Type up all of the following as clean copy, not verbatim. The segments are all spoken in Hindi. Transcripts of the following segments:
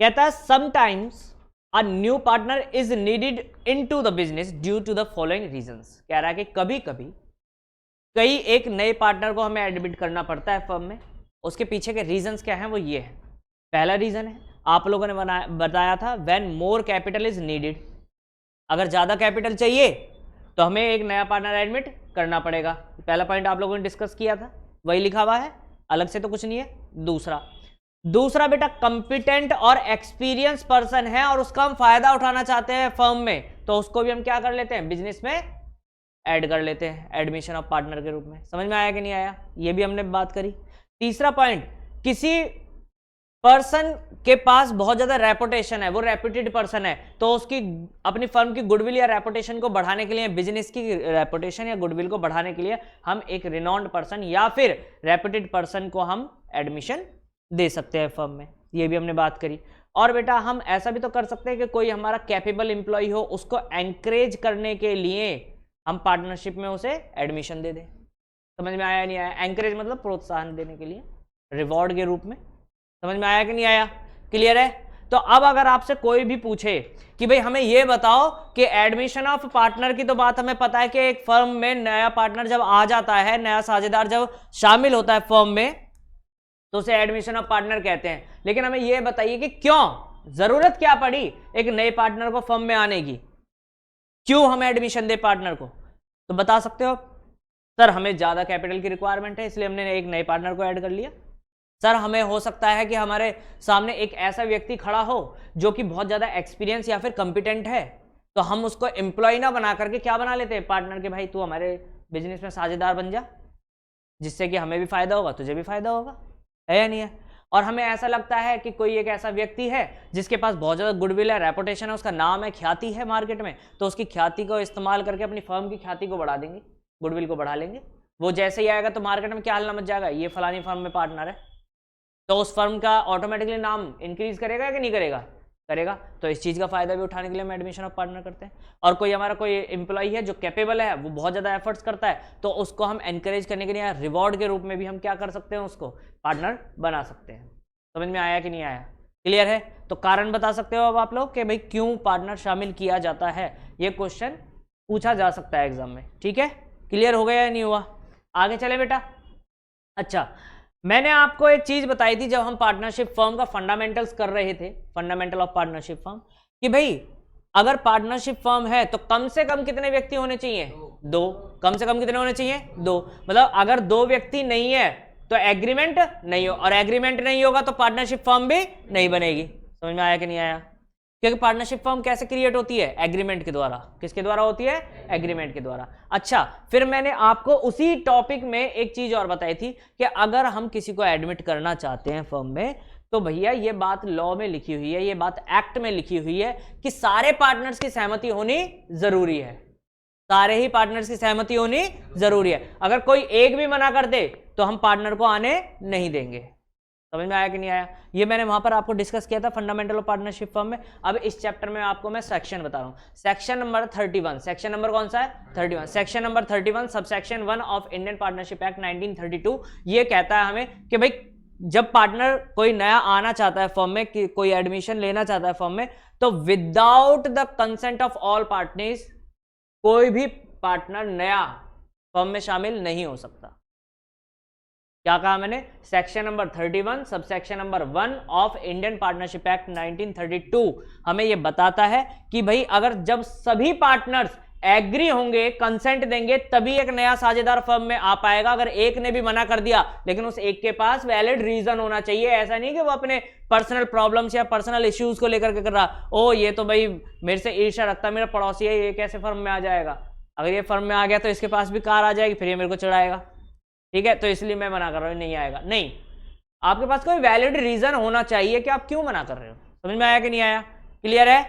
कहता है sometimes a new partner is needed into the business due to the following reasons. कह रहा है कि कभी कभी कई एक नए पार्टनर को हमें एडमिट करना पड़ता है फर्म में। उसके पीछे के रीजंस क्या हैं, वो ये है। पहला रीजन है आप लोगों ने बताया था, when more capital is needed. अगर ज्यादा कैपिटल चाहिए तो हमें एक नया पार्टनर एडमिट करना पड़ेगा। पहला पॉइंट आप लोगों ने डिस्कस किया था, वही लिखा हुआ है, अलग से तो कुछ नहीं है। दूसरा बेटा कंपिटेंट और एक्सपीरियंस पर्सन है और उसका हम फायदा उठाना चाहते हैं फर्म में, तो उसको भी हम क्या कर लेते हैं, बिजनेस में ऐड कर लेते हैं एडमिशन ऑफ पार्टनर के रूप में। समझ में आया कि नहीं आया, ये भी हमने बात करी। तीसरा पॉइंट, किसी पर्सन के पास बहुत ज्यादा रेपुटेशन है, वो रेप्यूटेड पर्सन है, तो उसकी अपनी फर्म की गुडविल या रेपुटेशन को बढ़ाने के लिए, बिजनेस की रेपुटेशन या गुडविल को बढ़ाने के लिए हम एक रिनॉन्ड पर्सन या फिर रेप्यूटेड पर्सन को हम एडमिशन दे सकते हैं फर्म में, ये भी हमने बात करी। और बेटा हम ऐसा भी तो कर सकते हैं कि कोई हमारा कैपेबल एम्प्लॉय हो, उसको एंकरेज करने के लिए हम पार्टनरशिप में उसे एडमिशन दे दें। समझ में आया नहीं आया, एंकरेज मतलब प्रोत्साहन देने के लिए, रिवॉर्ड के रूप में। समझ में आया कि नहीं आया, क्लियर है। तो अब अगर आपसे कोई भी पूछे कि भाई हमें ये बताओ कि एडमिशन ऑफ पार्टनर की तो बात हमें पता है कि एक फर्म में नया पार्टनर जब आ जाता है, नया साझेदार जब शामिल होता है फर्म में, तो उसे एडमिशन ऑफ पार्टनर कहते हैं। लेकिन हमें यह बताइए कि क्यों, जरूरत क्या पड़ी एक नए पार्टनर को फर्म में आने की, क्यों हम एडमिशन दे पार्टनर को, तो बता सकते हो। सर हमें ज्यादा कैपिटल की रिक्वायरमेंट है इसलिए हमने एक नए पार्टनर को ऐड कर लिया। सर हमें हो सकता है कि हमारे सामने एक ऐसा व्यक्ति खड़ा हो जो कि बहुत ज्यादा एक्सपीरियंस या फिर कंपिटेंट है, तो हम उसको एम्प्लॉय ना बना करके क्या बना लेते हैं, पार्टनर के, भाई तू हमारे बिजनेस में साझेदार बन जा, जिससे कि हमें भी फायदा होगा, तुझे भी फायदा होगा, है या नहीं है। और हमें ऐसा लगता है कि कोई एक ऐसा व्यक्ति है जिसके पास बहुत ज्यादा गुडविल है, रेपुटेशन है, उसका नाम है, ख्याति है मार्केट में, तो उसकी ख्याति को इस्तेमाल करके अपनी फर्म की ख्याति को बढ़ा देंगे, गुडविल को बढ़ा लेंगे। वो जैसे ही आएगा तो मार्केट में क्या हल्ला मच जाएगा, ये फलानी फर्म में पार्टनर है, तो उस फर्म का ऑटोमेटिकली नाम इंक्रीज करेगा कि नहीं करेगा, करेगा। तो इस चीज का फायदा भी उठाने के लिए हम एडमिशन ऑफ पार्टनर करते हैं। और कोई हमारा कोई एम्प्लॉय है जो कैपेबल है, वो बहुत ज्यादा एफर्ट्स करता है, तो उसको हम एनकरेज करने के लिए रिवॉर्ड के रूप में भी हम क्या कर सकते हैं, उसको पार्टनर बना सकते हैं। समझ में आया कि नहीं आया, क्लियर है। तो कारण बता सकते हो अब आप लोग कि भाई क्यों पार्टनर शामिल किया जाता है, ये क्वेश्चन पूछा जा सकता है एग्जाम में, ठीक है। क्लियर हो गया या नहीं हुआ, आगे चले बेटा। अच्छा, मैंने आपको एक चीज बताई थी जब हम पार्टनरशिप फर्म का फंडामेंटल्स कर रहे थे, फंडामेंटल ऑफ पार्टनरशिप फर्म, कि भाई अगर पार्टनरशिप फर्म है तो कम से कम कितने व्यक्ति होने चाहिए, दो। कम से कम कितने होने चाहिए, दो। मतलब अगर दो व्यक्ति नहीं है तो एग्रीमेंट नहीं हो, और एग्रीमेंट नहीं होगा तो पार्टनरशिप फर्म भी नहीं बनेगी। समझ में आया कि नहीं आया, क्योंकि पार्टनरशिप फर्म कैसे क्रिएट होती है, एग्रीमेंट के द्वारा। किसके द्वारा होती है, एग्रीमेंट के द्वारा। अच्छा, फिर मैंने आपको उसी टॉपिक में एक चीज और बताई थी कि अगर हम किसी को एडमिट करना चाहते हैं फर्म में, तो भैया ये बात लॉ में लिखी हुई है, ये बात एक्ट में लिखी हुई है कि सारे पार्टनर्स की सहमति होनी जरूरी है, सारे ही पार्टनर्स की सहमति होनी जरूरी है। अगर कोई एक भी मना कर दे तो हम पार्टनर को आने नहीं देंगे। समझ में आया कि नहीं आया, ये मैंने वहां पर आपको डिस्कस किया था फंडामेंटल ऑफ पार्टनरशिप फर्म में। अब इस चैप्टर में आपको मैं सेक्शन बता रहा हूं, सेक्शन नंबर 31। सेक्शन नंबर कौन सा है, 31। Section number 31 subsection 1 of Indian partnership act 1932 ये कहता है हमें कि भाई जब पार्टनर कोई नया आना चाहता है फर्म में, कि कोई एडमिशन लेना चाहता है फर्म में, तो without the consent of all partners कोई भी पार्टनर नया फर्म में शामिल नहीं हो सकता। क्या कहा मैंने, section number 31 subsection number 1 of Indian partnership act 1932 हमें यह बताता है कि भाई अगर जब सभी पार्टनर्स एग्री होंगे, कंसेंट देंगे, तभी एक नया साझेदार फर्म में आ पाएगा। अगर एक ने भी मना कर दिया, लेकिन उस एक के पास वैलिड रीजन होना चाहिए। ऐसा नहीं कि वो अपने पर्सनल प्रॉब्लम्स या पर्सनल इश्यूज को लेकर के कर रहा, ओ ये तो भाई मेरे से ईर्ष्या रखता है, मेरा पड़ोसी है, ये कैसे फर्म में आ जाएगा, अगर ये फर्म में आ गया तो इसके पास भी कार आ जाएगी, फिर ये मेरे को चढ़ाएगा, ठीक है, तो इसलिए मैं मना कर रहा हूं, नहीं आएगा। नहीं, आपके पास कोई वैलिड रीजन होना चाहिए कि आप क्यों मना कर रहे हो। समझ में आया कि नहीं आया, क्लियर है,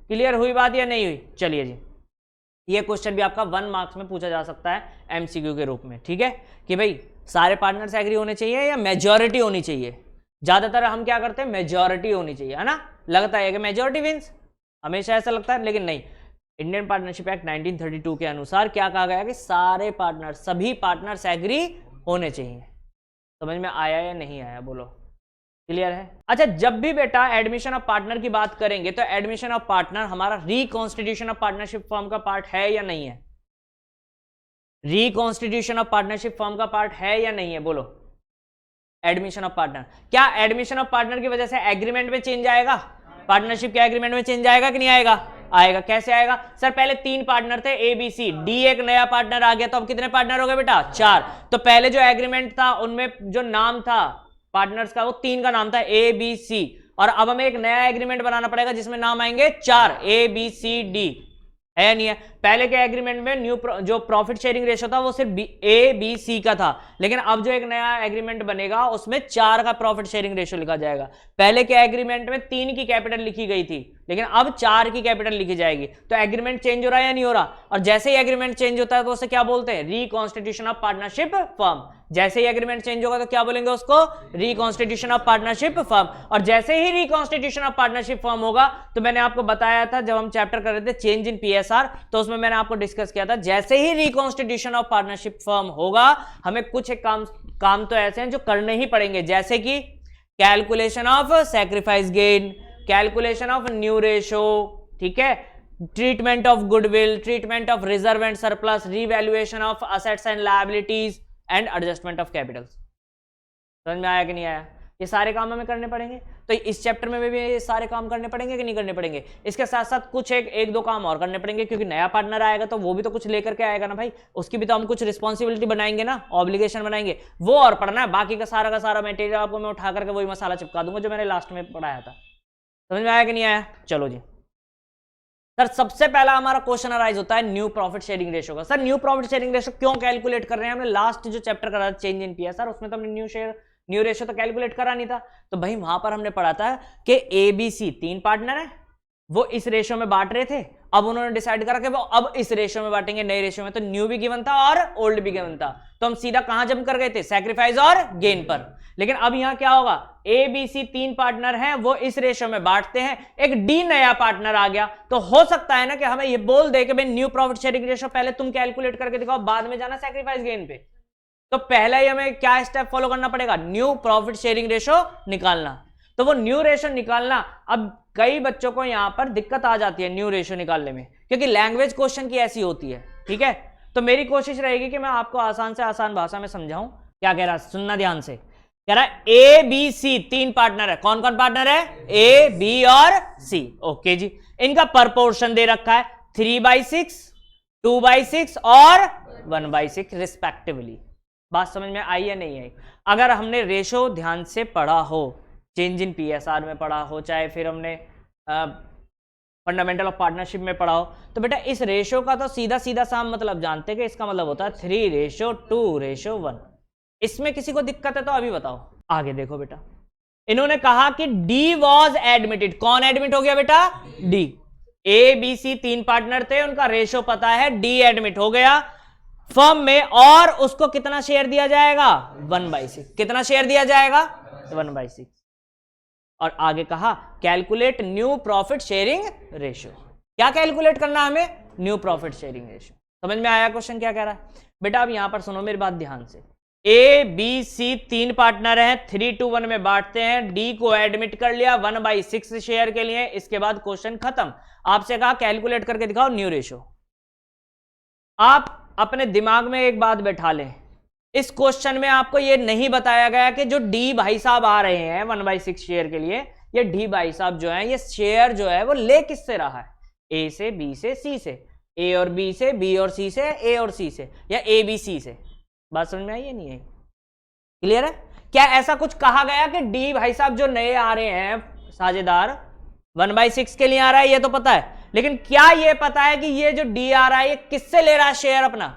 क्लियर हुई बात या नहीं हुई। चलिए जी, ये क्वेश्चन भी आपका 1 मार्क्स में पूछा जा सकता है एमसीक्यू के रूप में, ठीक है, कि भाई सारे पार्टनर्स एग्री होने चाहिए या मेजॉरिटी होनी चाहिए। ज्यादातर हम क्या करते हैं, मेजॉरिटी होनी चाहिए, है ना, लगता है कि मेजॉरिटी विंस, हमेशा ऐसा लगता है, लेकिन नहीं। इंडियन पार्टनरशिप एक्ट 1932 के अनुसार क्या कहा गया कि सारे पार्टनर, सभी पार्टनर्स एग्री होने चाहिए। समझ में आया या नहीं आया, बोलो। क्लियर है? अच्छा, जब भी बेटा एडमिशन ऑफ पार्टनर की बात करेंगे तो एडमिशन ऑफ पार्टनर हमारा रिकॉन्स्टिट्यूशन ऑफ पार्टनरशिप फॉर्म का पार्ट है या नहीं है? रिकॉन्स्टिट्यूशन ऑफ पार्टनरशिप फॉर्म का पार्ट है या नहीं है? बोलो। एडमिशन ऑफ पार्टनर, क्या एडमिशन ऑफ पार्टनर की वजह से एग्रीमेंट में चेंज आएगा? पार्टनरशिप के एग्रीमेंट में चेंज आएगा कि नहीं आएगा? आएगा। कैसे आएगा? सर पहले 3 पार्टनर थे, ए बी सी, डी एक नया पार्टनर आ गया, तो अब कितने पार्टनर हो गए बेटा? 4। तो पहले जो एग्रीमेंट था उनमें जो नाम था पार्टनर्स का वो 3 का नाम था ए बी सी, और अब हमें एक नया एग्रीमेंट बनाना पड़ेगा जिसमें नाम आएंगे 4, ए बी सी डी, है या नहीं है? पहले के एग्रीमेंट में जो प्रॉफिट शेयरिंग रेशो था वो सिर्फ ए बी सी का था, लेकिन अब जो एक नया एग्रीमेंट बनेगा उसमें 4 का प्रॉफिट शेयरिंग रेशो लिखा जाएगा। पहले के एग्रीमेंट में 3 की कैपिटल लिखी गई थी, लेकिन अब 4 की कैपिटल लिखी जाएगी। तो एग्रीमेंट चेंज हो रहा है या नहीं हो रहा? और जैसे ही एग्रीमेंट चेंज होता है तो उसे क्या बोलते हैं? Reconstitution of partnership firm. जैसे ही एग्रीमेंट चेंज होगा तो क्या बोलेंगे उसको? Reconstitution of partnership firm. और जैसे ही रिकॉन्स्टिट्यूशन ऑफ पार्टनरशिप फर्म होगा, तो मैंने आपको बताया था जब हम चैप्टर कर रहे थे चेंज इन पीएसआर, तो उसमें मैंने आपको डिस्कस किया था जैसे ही रिकॉन्स्टिट्यूशन ऑफ पार्टनरशिप फर्म होगा हमें कुछ एक काम तो ऐसे हैं जो करने ही पड़ेंगे, जैसे कि calculation of sacrifice gain, calculation of new ratio, ठीक है, treatment of goodwill, treatment of reserve and surplus, revaluation of assets and liabilities and adjustment of capital. समझ में आया कि नहीं आया? ये सारे काम हमें करने पड़ेंगे। तो इस चैप्टर में भी ये सारे काम करने पड़ेंगे कि नहीं करने पड़ेंगे? इसके साथ साथ कुछ एक दो काम और करने पड़ेंगे, क्योंकि नया पार्टनर आएगा तो वो भी तो कुछ लेकर के आएगा ना भाई, उसकी भी तो हम कुछ रिस्पॉन्सिबिलिटी बनाएंगे ना, ऑब्लिगेशन बनाएंगे, वो और पढ़ना है। बाकी का सारा मटेरियल आपको मैं उठा करके वही मसाला चिपका दूंगा जो मैंने लास्ट में पढ़ाया था। समझ में आया कि नहीं आया? चलो जी सर, सबसे पहला हमारा क्वेश्चन अराइज होता है न्यू प्रॉफिट शेयरिंग रेशो का। Sir new profit sharing ratio क्यों कैलकुलेट कर रहे हैं? हमने लास्ट जो चैप्टर करा था चेंज इन पीएसआर, उसमें तो हमने न्यू रेशो तो कैलकुलेट करा नहीं था। तो भाई वहां पर हमने पढ़ा था कि ए बी सी 3 पार्टनर है, वो इस रेशो में बांट रहे थे, अब उन्होंने डिसाइड करा कि वो अब इस रेशो में बांटेंगे, नए रेशो में। तो न्यू भी गिवन था और ओल्ड भी गिवन था, तो हम सीधा कहां जंप कर गए थे? सैक्रिफाइस और गेन पर। लेकिन अब यहां क्या होगा? ए बी सी 3 पार्टनर हैं, वो इस रेशो में बांटते हैं, एक डी नया पार्टनर आ गया, तो हो सकता है ना कि हमें ये बोल दे कि भाई न्यू प्रॉफिट शेयरिंग रेशो पहले तुम कैलकुलेट करके दिखाओ, बाद में जाना सैक्रिफाइस गेन पे। तो पहले ही हमें क्या स्टेप फॉलो करना पड़ेगा? न्यू प्रॉफिट शेयरिंग रेशो निकालना। तो वो न्यू रेशो निकालना, अब कई बच्चों को यहां पर दिक्कत आ जाती है न्यू रेशो निकालने में, क्योंकि लैंग्वेज क्वेश्चन की ऐसी होती है, ठीक है। तो मेरी कोशिश रहेगी कि मैं आपको आसान से आसान भाषा में समझाऊं। क्या कह रहा है? सुनना ध्यान से। कह रहा है ए बी सी 3 पार्टनर है। कौन कौन पार्टनर है? ए बी और सी। ओके जी, इनका प्रपोर्शन दे रखा है 3/6, 2/6 और 1/6 रिस्पेक्टिवली। बात समझ में आई या नहीं आई? अगर हमने रेशो ध्यान से पढ़ा हो, चेंज इन पीएसआर में पढ़ा हो, चाहे फिर हमने फंडामेंटल ऑफ पार्टनरशिप में पढ़ा हो, तो बेटा इस रेशो का तो सीधा सीधा सा हम मतलब जानते हैं कि इसका मतलब होता है 3:2:1। इसमें किसी को दिक्कत है तो अभी बताओ। आगे देखो बेटा, इन्होंने कहा कि डी वॉज एडमिटेड। कौन एडमिट हो गया बेटा? D. A B C 3 partner थे, उनका रेशो पता है, डी एडमिट हो गया फर्म में, और उसको कितना शेयर दिया जाएगा? 1/6। कितना शेयर दिया जाएगा? 1/6। और आगे कहा calculate new profit sharing ratio. क्या कैलकुलेट करना हमें? New profit sharing ratio. समझ में आया क्वेश्चन क्या कह रहा है? बेटा अब यहां पर सुनो मेरी बात ध्यान से। ए बी सी 3 पार्टनर हैं, 3:1 में बांटते हैं, डी को एडमिट कर लिया 1/6 शेयर के लिए। इसके बाद क्वेश्चन खत्म। आपसे कहा कैलकुलेट करके दिखाओ न्यू रेशियो। आप अपने दिमाग में एक बात बैठा लें, इस क्वेश्चन में आपको यह नहीं बताया गया कि जो डी भाई साहब आ रहे हैं 1/6 शेयर के लिए, ये डी भाई साहब जो है ये शेयर जो है वो ले किससे रहा है? ए से, बी से, सी से, ए और बी से, बी और सी से, ए और सी से, या ए बी सी से। बात समझ में आई या नहीं आई? क्लियर है? क्या ऐसा कुछ कहा गया कि डी भाई साहब जो नए आ रहे हैं साझेदार 1/6 के लिए आ रहा है? ये तो पता है, लेकिन क्या ये पता है कि ये जो डी आ रहा है ये किससे ले रहा है शेयर अपना?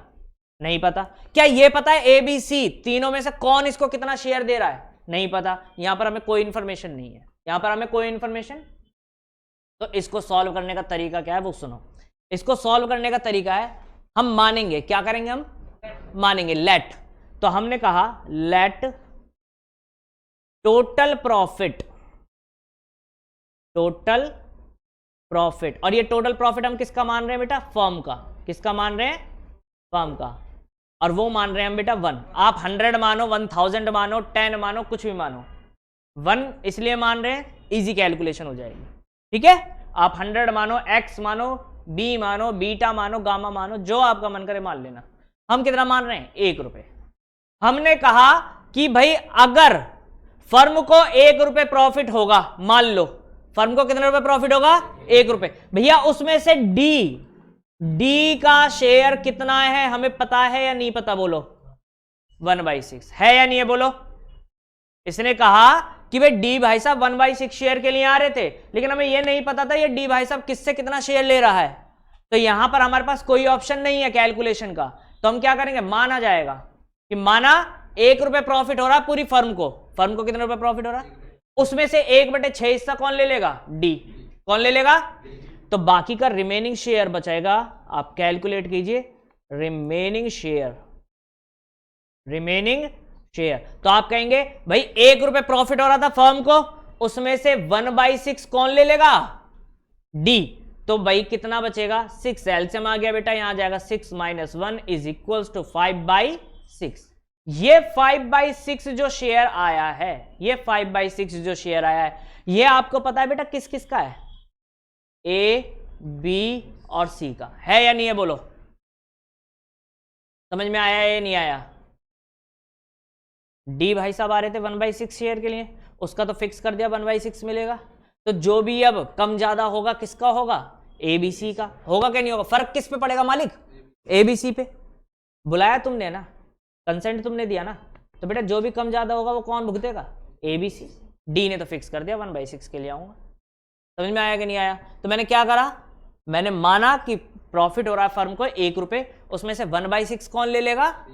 नहीं पता। क्या ये पता है ए बी सी तीनों में से कौन इसको कितना शेयर दे रहा है? नहीं पता। यहां पर हमें कोई इंफॉर्मेशन नहीं है, यहां पर हमें कोई इंफॉर्मेशन। तो इसको सॉल्व करने का तरीका क्या है वो सुनो। इसको सॉल्व करने का तरीका है, हम मानेंगे, क्या करेंगे? हम मानेंगे लेट। तो हमने कहा late total profit, total profit, और ये टोटल प्रॉफिट हम किसका मान रहे हैं बेटा? फर्म का। किसका मान रहे हैं? फर्म का। और वो मान रहे हैं हम बेटा 1। आप 100 मानो, 1000 मानो, 10 मानो, कुछ भी मानो, 1 इसलिए मान रहे हैं, इजी कैलकुलेशन हो जाएगी। ठीक है, आप 100 मानो, x मानो, b मानो, बीटा मानो, गामा मानो, जो आपका मन करे मान लेना। हम कितना मान रहे हैं? 1 रुपए। हमने कहा कि भाई अगर फर्म को 1 रुपए प्रॉफिट होगा, मान लो फर्म को कितने रुपए प्रॉफिट होगा? 1 रुपए। भैया उसमें से डी का शेयर कितना है हमें पता है या नहीं पता? बोलो। 1/6 है या नहीं है? बोलो। इसने कहा कि भाई डी भाई साहब 1/6 शेयर के लिए आ रहे थे, लेकिन हमें यह नहीं पता था ये डी भाई साहब किससे कितना शेयर ले रहा है। तो यहां पर हमारे पास कोई ऑप्शन नहीं है कैलकुलेशन का, तो हम क्या करेंगे? माना जाएगा कि माना 1 रुपए प्रॉफिट हो रहा है पूरी फर्म को। फर्म को कितने रुपए प्रॉफिट हो रहा है? उसमें से 1/6 हिस्सा कौन ले लेगा? डी। कौन ले लेगा? तो बाकी का रिमेनिंग शेयर बचाएगा। आप कैलकुलेट कीजिए रिमेनिंग शेयर। तो आप कहेंगे भाई 1 रुपए प्रॉफिट हो रहा था फर्म को, उसमें से 1/6 कौन ले लेगा? डी। तो भाई कितना बचेगा? 6। एलसीएम आ गया बेटा, यहां जाएगा 6 - 1 = 5/6। ये 5/6 जो शेयर आया है, ये 5/6 जो शेयर आया है, ये आपको पता है बेटा किस किस का है? ए, बी और सी का है या नहीं है? बोलो। समझ में आया या नहीं आया? डी भाई साहब आ रहे थे 1/6 शेयर के लिए, उसका तो फिक्स कर दिया 1/6 मिलेगा। तो जो भी अब कम ज्यादा होगा किसका होगा? ए बी सी का होगा क्या नहीं होगा? फर्क किस पे पड़ेगा मालिक? ए बी सी पे। बुलाया तुमने ना, कंसेंट तुमने दिया ना, तो बेटा जो भी कम ज्यादा होगा वो कौन भुगतेगा? ए बी सी। डी ने तो फिक्स कर दिया 1/6 के लिए आऊंगा। समझ में आया कि नहीं आया? तो मैंने क्या करा? मैंने माना कि प्रॉफिट हो रहा है फर्म को 1 रुपए, उसमें से 1/6 कौन ले लेगा?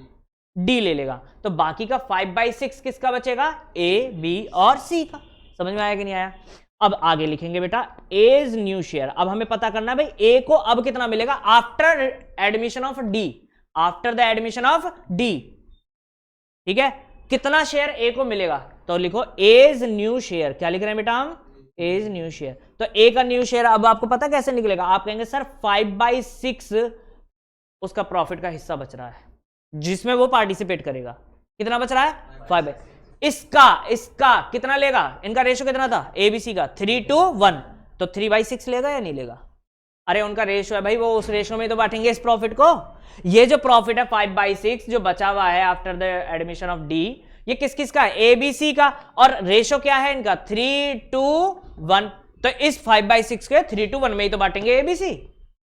डी ले लेगा। तो बाकी का 5/6 किसका बचेगा? ए, बी और सी का। समझ में आया कि नहीं आया? अब आगे लिखेंगे बेटा एज न्यू शेयर। अब हमें पता करना है भाई ए को अब कितना मिलेगा after admission of D. After the admission of D, ठीक है, कितना शेयर ए को मिलेगा? तो लिखो एज न्यू शेयर। क्या लिख रहे हैं बेटा हम? As new share. तो ए का न्यू शेयर अब आपको पता कैसे निकलेगा? आप कहेंगे सर 5/6 उसका प्रॉफिट का हिस्सा बच रहा है जिसमें वो पार्टिसिपेट करेगा। कितना बच रहा है? 5। इसका कितना लेगा? इनका रेशो कितना था एबीसी का? 3:1। तो 3/6 लेगा या नहीं लेगा? अरे उनका रेशो है भाई, वो उस रेशो में तो बांटेंगे इस प्रॉफिट को। ये जो प्रॉफिट है 5/6 जो बचा हुआ है after the admission of D, ये किस किस का है? एबीसी का। और रेशो क्या है इनका? 3:1। तो इस 5/6 के 3:1 में ही तो बांटेंगे एबीसी,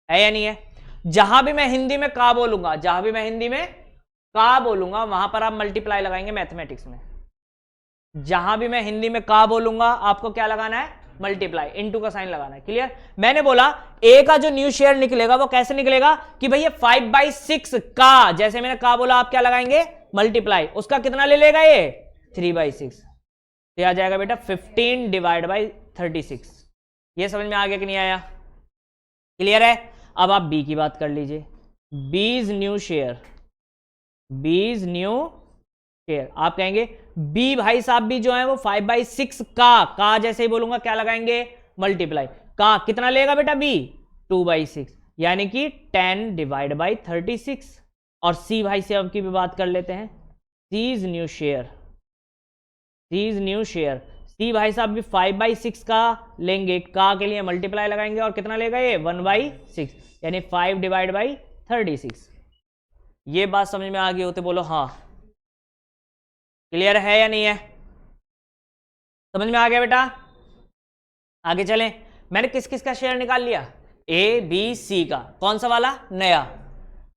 है या नहीं है? जहां भी मैं हिंदी में का बोलूंगा, जहां भी मैं हिंदी में का बोलूंगा वहां पर आप मल्टीप्लाई लगाएंगे मैथमेटिक्स में। जहां भी मैं हिंदी में का बोलूंगा आपको क्या लगाना है? मल्टीप्लाई, इनटू का साइन लगाना है। क्लियर? मैंने बोला ए का जो न्यू शेयर निकलेगा वो कैसे निकलेगा कि भाई ये 5/6 का, जैसे मैंने का बोला आप क्या लगाएंगे? मल्टीप्लाई। उसका कितना ले लेगा ये? 3/6। तो आ जाएगा बेटा 15/36। ये समझ में आ गया कि नहीं आया? क्लियर है? अब आप बी की बात कर लीजिए। बीज न्यू शेयर। आप कहेंगे बी भाई साहब भी जो है वो 5/6 का जैसे ही बोलूंगा क्या लगाएंगे? मल्टीप्लाई। का कितना लेगा बेटा बी? 2/6, यानी कि 10/36। और सी भाई साहब की भी बात कर लेते हैं। Seize new share. सी भाई साहब भी 5/6 का लेंगे, का के लिए मल्टीप्लाई लगाएंगे और कितना लेगा ये? 1/6, यानी 5/36। ये बात समझ में आ गई होते बोलो हाँ। क्लियर है या नहीं है? समझ में आ गया बेटा? आगे चलें। मैंने किस किस का शेयर निकाल लिया? ए, बी, सी का। कौन सा वाला? नया।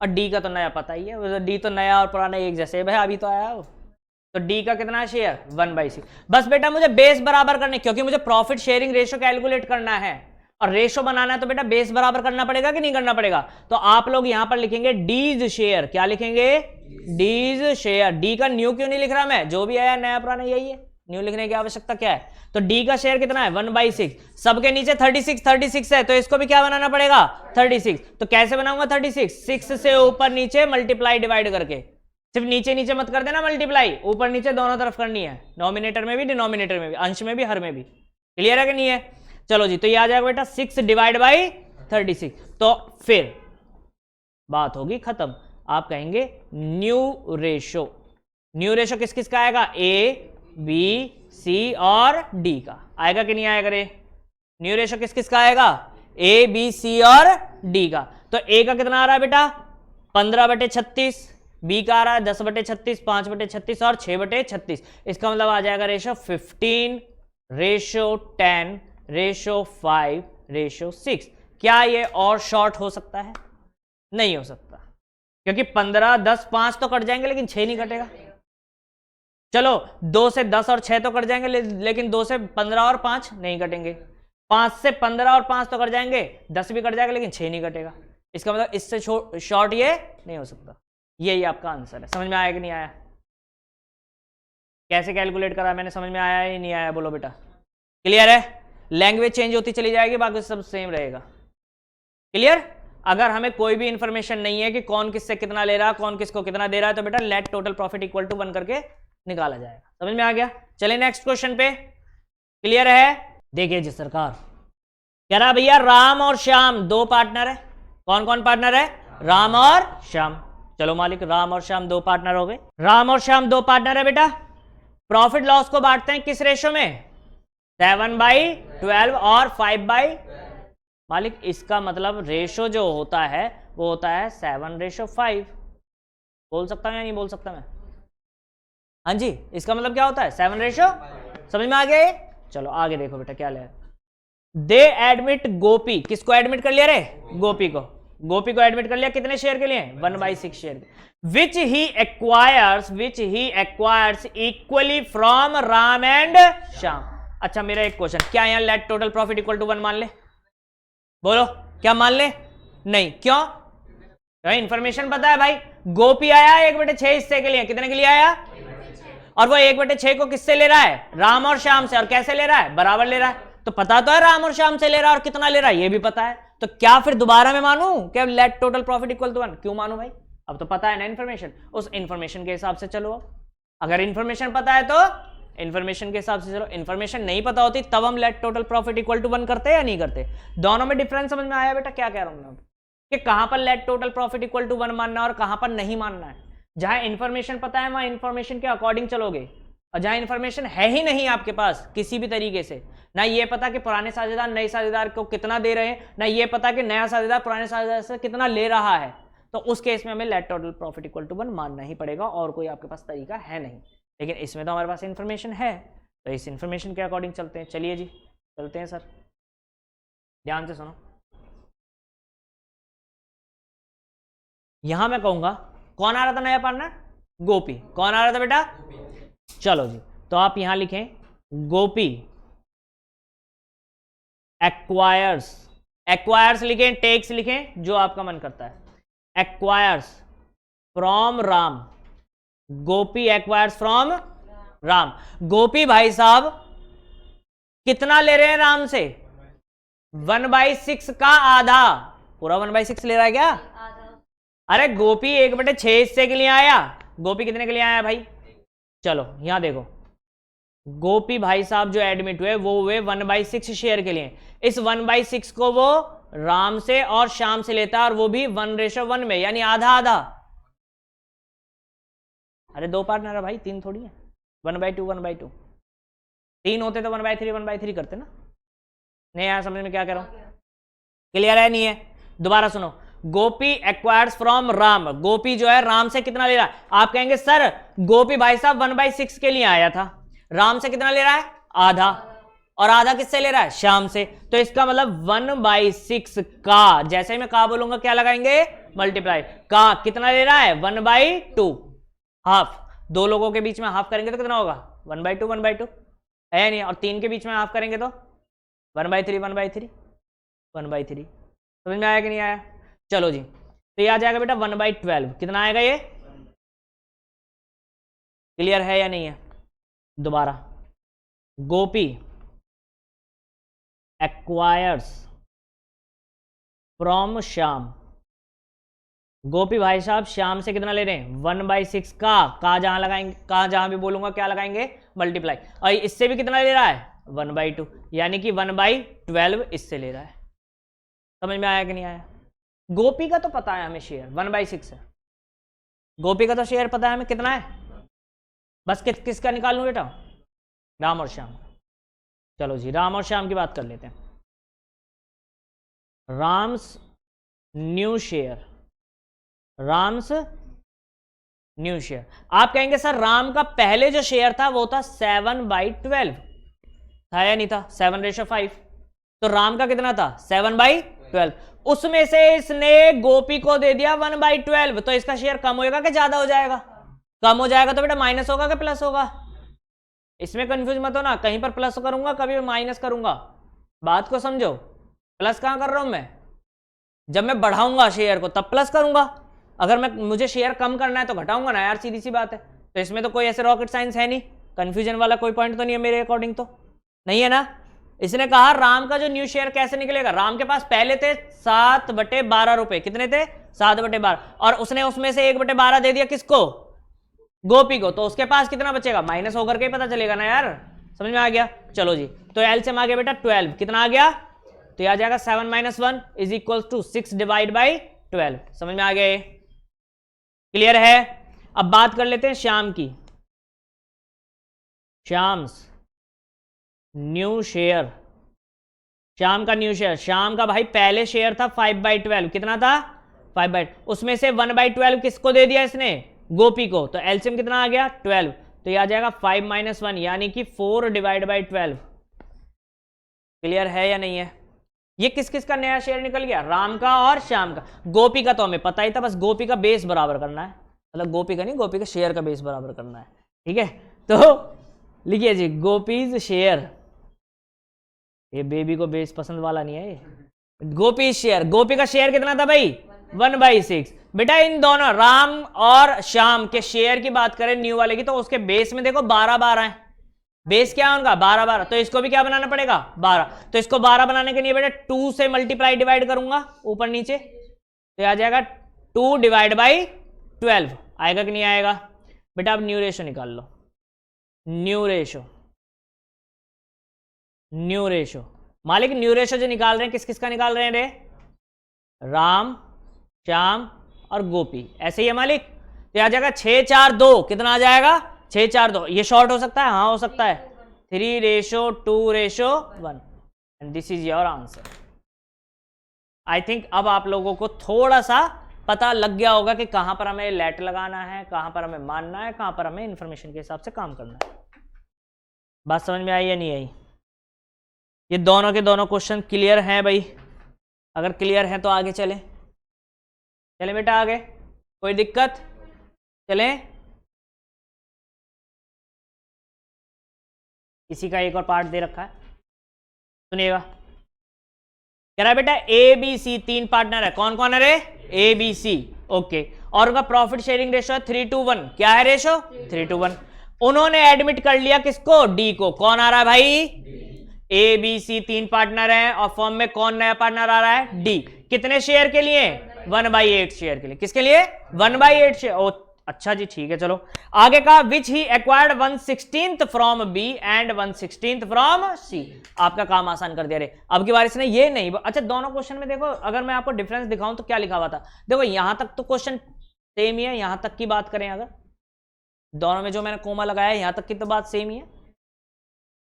और डी का तो नया पता ही है, डी तो नया और पुराना एक जैसे भाई, अभी तो आया हो। तो डी का कितना शेयर? 1/6। बस बेटा मुझे बेस बराबर करने, क्योंकि मुझे प्रॉफिट शेयरिंग रेशो कैलकुलेट करना है और रेशो बनाना है, तो बेटा बेस बराबर करना पड़ेगा कि नहीं करना पड़ेगा? तो आप लोग यहां पर लिखेंगे डीज शेयर। क्या लिखेंगे? डीज शेयर। डी का न्यू क्यों नहीं लिख रहा मैं? जो भी आया नया पुराना यही है, न्यू लिखने की आवश्यकता क्या है? तो डी का शेयर कितना है? 1/6। सबके नीचे 36 है, तो इसको भी क्या बनाना पड़ेगा? 36। तो कैसे बनाऊंगा 36? 6 से ऊपर नीचे मल्टीप्लाई डिवाइड करके। सिर्फ नीचे नीचे मत कर देना मल्टीप्लाई, ऊपर नीचे दोनों तरफ करनी है, नॉमिनेटर में भी डिनोमिनेटर में भी, अंश में भी हर में भी। क्लियर है कि नहीं है? चलो जी, तो ये आ जाएगा बेटा 6/36। तो फिर बात होगी खत्म। आप कहेंगे न्यू रेशो। न्यू रेशो किस किस का आएगा? ए, बी सी और डी का। आएगा कि नहीं आएगा रे? न्यू रेशो किस किस का आएगा? ए बी सी और डी का। तो ए का कितना आ रहा है बेटा? 15/36, बी का आ रहा है 10/36, 5/36 और 6/36। इसका मतलब आ जाएगा रेशो 15:10:5:6। क्या ये और शॉर्ट हो सकता है? नहीं हो सकता, क्योंकि 15, 10, 5 तो कट जाएंगे लेकिन 6 नहीं कटेगा। चलो 2 से 10 और 6 तो कट जाएंगे, लेकिन 2 से 15 और 5 नहीं कटेंगे। 5 से 15 और 5 तो कट जाएंगे, 10 भी कट जाएगा लेकिन 6 नहीं कटेगा। इसका मतलब इससे शॉर्ट ये नहीं हो सकता। यही आपका आंसर है। समझ में आया कि नहीं आया? कैसे कैलकुलेट करा मैंने, समझ में आया या नहीं आया? बोलो बेटा। क्लियर है? लैंग्वेज चेंज होती चली जाएगी, बाकी सब सेम रहेगा। क्लियर? अगर हमें कोई भी इंफॉर्मेशन नहीं है कि कौन किससे कितना ले रहा है, कौन किसको कितना दे रहा है, तो बेटा let total profit equal to 1 करके निकाला जाएगा। समझ में आ गया? चलिए नेक्स्ट क्वेश्चन पे। क्लियर है? देखिए जी सरकार, कह रहा भैया राम और श्याम 2 पार्टनर है। कौन कौन पार्टनर है? राम और श्याम। चलो मालिक, राम और श्याम 2 पार्टनर हो गए। राम और श्याम 2 पार्टनर है बेटा। प्रॉफिट लॉस को बांटते हैं किस रेशो में? 7/12 और 5/। मालिक इसका मतलब रेशो जो होता है वो होता है 7:5। बोल सकता हूं या नहीं बोल सकता मैं? हाँ जी, इसका मतलब क्या होता है? 7:। समझ में आ गया ये? चलो आगे देखो बेटा क्या ले। दे एडमिट गोपी। किसको एडमिट कर लिया रे? गोपी को। गोपी को एडमिट कर लिया कितने शेयर के लिए? 1/6 शेयर के। Which he acquires equally from Ram and Shyam. अच्छा मेरा एक क्वेश्चन, क्या यहां let total profit equal to 1 मान ले? बोलो, क्या मान ले? नहीं। क्यों? भाई इंफॉर्मेशन पता है भाई। गोपी आया 1/6 हिस्से के लिए। कितने के लिए आया? और वो 1/6 को किससे ले रहा है? राम और श्याम से। और कैसे ले रहा है? बराबर ले रहा है। तो पता तो है राम और श्याम से ले रहा है, और कितना ले रहा है ये भी पता है। तो क्या फिर दोबारा मैं मानूं क्या let total profit equal to 1? क्यों मानूं भाई? अब तो पता है ना इन्फॉर्मेशन, उस इन्फॉर्मेशन के हिसाब से चलो। अगर इन्फॉर्मेशन पता है तो इन्फॉर्मेशन के हिसाब से चलो। इन्फॉर्मेशन नहीं पता होती तब हम let total profit equal to 1 करते या नहीं करते? दोनों में डिफरेंस समझ में आया बेटा? क्या कह रहा हूं मैं कि कहां पर let total profit equal to 1 मानना और कहां पर नहीं मानना है। जहां इन्फॉर्मेशन पता है वहां इन्फॉर्मेशन के अकॉर्डिंग चलोगे, और जहां इन्फॉर्मेशन है ही नहीं आपके पास किसी भी तरीके से, ना ये पता कि पुराने साझेदार नए साझेदार को कितना दे रहे हैं, ना ये पता कि नया साझेदार पुराने साझेदार से कितना ले रहा है, तो उस केस में हमें let total profit equal to 1 मानना ही पड़ेगा, और कोई आपके पास तरीका है नहीं। लेकिन इसमें तो हमारे पास इन्फॉर्मेशन है, तो इस इन्फॉर्मेशन के अकॉर्डिंग चलते हैं। चलिए जी चलते हैं सर, ध्यान से सुनो। यहां मैं कहूंगा कौन आ रहा था नया पार्टनर? गोपी। कौन आ रहा था बेटा? चलो जी, तो आप यहां लिखें गोपी एक्वायर्स। एक्वायर्स लिखें, टेक्स लिखें, जो आपका मन करता है। Acquires from Ram. Gopi acquires from Ram. Gopi भाई साहब कितना ले रहे हैं राम से? 1/6 का आधा। पूरा 1/6 ले रहा है क्या? अरे गोपी 1/6 हिस्से के लिए आया। गोपी कितने के लिए आया भाई? चलो यहां देखो, गोपी भाई साहब जो एडमिट हुए वो हुए 1/6 शेयर के लिए। इस 1/6 को वो राम से और श्याम से लेता है, और वो भी 1:1 में, यानी आधा आधा। अरे 2 पार्टनर है भाई, 3 थोड़ी है। 1/2 1/2। 3 होते तो 1/3 1/3 करते ना। नहीं आया समझ में क्या कह रहा हूं? क्लियर है नहीं है? दोबारा सुनो, गोपी एक्वायर्स फ्रॉम राम। गोपी जो है राम से कितना ले रहा है? आप कहेंगे सर गोपी भाई साहब 1/6 के लिए आया था, राम से कितना ले रहा है? आधा। और आधा किससे ले रहा है? श्याम से। तो इसका मतलब 1/6 का, जैसे ही मैं का बोलूंगा क्या लगाएंगे? मल्टीप्लाई। का कितना ले रहा है? 1/2। हाफ। 2 लोगों के बीच में हाफ करेंगे तो कितना होगा? 1/2 1/2 है नहीं। और 3 के बीच में हाफ करेंगे तो 1/3 1/3 1/3। समझ में आया कि नहीं आया? चलो जी, तो ये आ जाएगा बेटा 1/12। कितना आएगा ये? क्लियर है या नहीं है? दोबारा, गोपी एक्वायर्स फ्रॉम श्याम। गोपी भाई साहब श्याम से कितना ले रहे हैं? 1/6 का जहां लगाएंगे, का जहां भी बोलूंगा क्या लगाएंगे? मल्टीप्लाई। और इससे भी कितना ले रहा है? 1/2, यानी कि 1/12 इससे ले रहा है। समझ में आया कि नहीं आया? गोपी का तो पता है हमें शेयर 1/6 है। गोपी का तो शेयर पता है हमें कितना है, बस किसका निकाल लूं बेटा? राम और श्याम। चलो जी, राम और श्याम की बात कर लेते हैं। Ram's new share, Ram's new share. आप कहेंगे सर राम का पहले जो शेयर था वो था 7/12 था या नहीं था, 7:5। तो राम का कितना था 7/12, उसमें से इसने गोपी को दे दिया 1/12, तो इसका शेयर कम होगा कि ज्यादा हो जाएगा? कम हो जाएगा। तो बेटा माइनस होगा कि प्लस होगा? इसमें कंफ्यूज मत हो ना, कहीं पर प्लस करूंगा कभी माइनस करूंगा, बात को समझो। प्लस कहां कर रहा हूं मैं? जब मैं बढ़ाऊंगा शेयर को तब प्लस करूंगा, अगर मैं मुझे शेयर कम करना है तो घटाऊंगा ना यार, सीधी सी बात है। तो इसमें तो कोई ऐसे रॉकेट साइंस है नहीं, कंफ्यूजन वाला कोई पॉइंट तो नहीं है मेरे अकॉर्डिंग, तो नहीं है ना। इसने कहा राम का जो न्यू शेयर कैसे निकलेगा, राम के पास पहले थे 7/12 रुपए, कितने थे 7/12, और उसने उसमें से 1/12 दे दिया किसको, गोपी को, तो उसके पास कितना बचेगा, माइनस होकर के पता चलेगा ना यार, समझ में आ गया। चलो जी, तो एलसीएम आ गया बेटा 12, कितना आ गया, तो यह आ जाएगा 7 - 1 इज इक्वल टू 6/12, समझ में आ गया, क्लियर है। अब बात कर लेते हैं श्याम की, श्याम्स न्यू शेयर, श्याम का न्यू शेयर, श्याम का भाई पहले शेयर था 5/12, कितना था 5/, उसमें से 1/12 किसको दे दिया इसने, गोपी को, तो एलसीएम कितना आ गया 12, तो यह आ जाएगा 5 - 1 यानी कि 4/12। क्लियर है या नहीं है। ये किस किस का नया शेयर निकल गया, राम का और श्याम का। गोपी का तो हमें पता ही था, बस गोपी का बेस बराबर करना है, मतलब गोपी का नहीं, गोपी का शेयर का बेस बराबर करना है, ठीक है। तो लिखिए जी गोपीज शेयर, ये बेबी को बेस पसंद वाला नहीं है ये। गोपी शेयर, गोपी का शेयर कितना था भाई 1/6। बेटा इन दोनों राम और श्याम के शेयर की बात करें न्यू वाले की, तो उसके बेस में देखो 12 है, बेस क्या है उनका 12, तो इसको भी क्या बनाना पड़ेगा 12, तो इसको 12 बनाने के लिए बेटा 2 से मल्टीप्लाई डिवाइड करूंगा ऊपर नीचे, तो आ जाएगा 2/12 आएगा कि नहीं आएगा। बेटा अब न्यू रेशो निकाल लो, न्यू रेशो, न्यू रेशो मालिक, न्यू रेशो जो निकाल रहे हैं किस किस का निकाल रहे हैं रे, राम श्याम और गोपी, ऐसे ही है मालिक। तो आ जाएगा 6/4/2, कितना आ जाएगा 6/4/2, ये शॉर्ट हो सकता है, हाँ हो सकता है, 3:2:1 and this is your answer. I think अब आप लोगों को थोड़ा सा पता लग गया होगा कि कहां पर हमें लेट लगाना है, कहां पर हमें मानना है, कहां पर हमें इंफॉर्मेशन के हिसाब से काम करना है। बात समझ में आई या नहीं आई। ये दोनों के दोनों क्वेश्चन क्लियर हैं भाई, अगर क्लियर है तो आगे चलें, चलें बेटा आगे, कोई दिक्कत, चलें। इसी का एक और पार्ट दे रखा है, सुनिएगा। कह रहा है बेटा ए बी सी 3 पार्टनर है, कौन कौन है रे, ए बी सी, ओके, और उनका प्रॉफिट शेयरिंग रेशो है 3:1, क्या है रेशो 3:1। उन्होंने एडमिट कर लिया किसको, डी को, कौन आ रहा है भाई, ए बी सी 3 पार्टनर हैं, और फॉर्म में कौन नया पार्टनर आ रहा है, डी, कितने शेयर के लिए 1/8 शेयर के लिए, किसके लिए 1/8 शेयर, ओ अच्छा जी ठीक है। चलो आगे का, which he acquired 1/16 from B and 1/16 from C, आपका काम आसान कर दिया रे। अब की बार इसने ये नहीं, अच्छा दोनों क्वेश्चन में देखो, अगर मैं आपको डिफरेंस दिखाऊं तो क्या लिखा हुआ था, देखो यहां तक तो क्वेश्चन सेम ही है, यहां तक की बात करें अगर, दोनों में जो मैंने कोमा लगाया यहां तक की तो बात सेम ही है,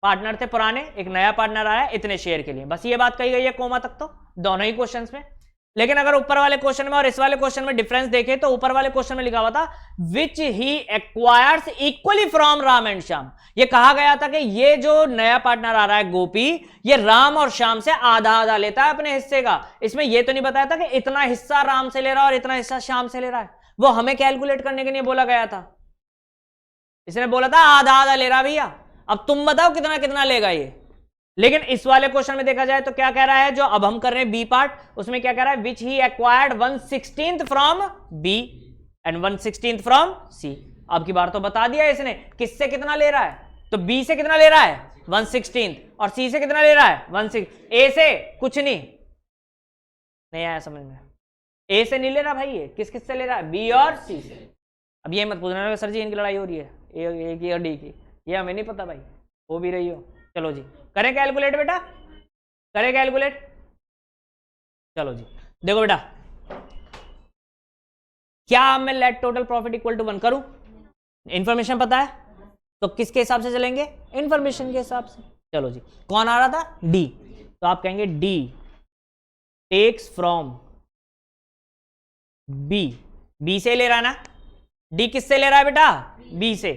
पार्टनर थे पुराने, एक नया पार्टनर आया इतने शेयर के लिए, बस ये बात कही गई है कोमा तक तो दोनों ही क्वेश्चंस में। लेकिन अगर ऊपर वाले क्वेश्चन में और इस वाले क्वेश्चन में डिफरेंस देखें तो ऊपर वाले क्वेश्चन में लिखा हुआ था which he acquires equally from Ram and Shyam, ये कहा गया था कि ये जो नया पार्टनर आ रहा है गोपी, ये राम और श्याम से आधा आधा लेता है अपने हिस्से का। इसमें ये तो नहीं बताया था कि इतना हिस्सा राम से ले रहा है और इतना हिस्सा श्याम से ले रहा है, वो हमें कैलकुलेट करने के लिए बोला गया था, इसने बोला था आधा आधा ले रहा भैया, अब तुम बताओ कितना कितना लेगा ये। लेकिन इस वाले क्वेश्चन में देखा जाए तो क्या कह रहा है, जो अब हम कर रहे हैं बी पार्ट, उसमें क्या कह रहा है, which he acquired 1/16 from B and 1/16 from C. अब की बार तो बता दिया इसने किससे कितना ले रहा है, तो बी से कितना ले रहा है 1/16 और सी से कितना ले रहा है 1/6, ए से कुछ नहीं आया समझ में, ए से नहीं ले रहा भाई, ये किस किस से ले रहा है, बी और सी से। अब ये मत पूछना सर जी इनकी लड़ाई हो रही है ए की और डी की, ये हमें नहीं पता भाई, हो भी रही हो। चलो जी करें कैलकुलेट बेटा, करें कैलकुलेट, चलो जी देखो बेटा, क्या मैं let total profit equal to 1 करूं, इंफॉर्मेशन पता है, तो किसके हिसाब से चलेंगे? इंफॉर्मेशन के हिसाब से। चलो जी, कौन आ रहा था? डी। तो आप कहेंगे D takes from B, B से ले रहा है ना, डी किससे ले रहा है बेटा? बी से।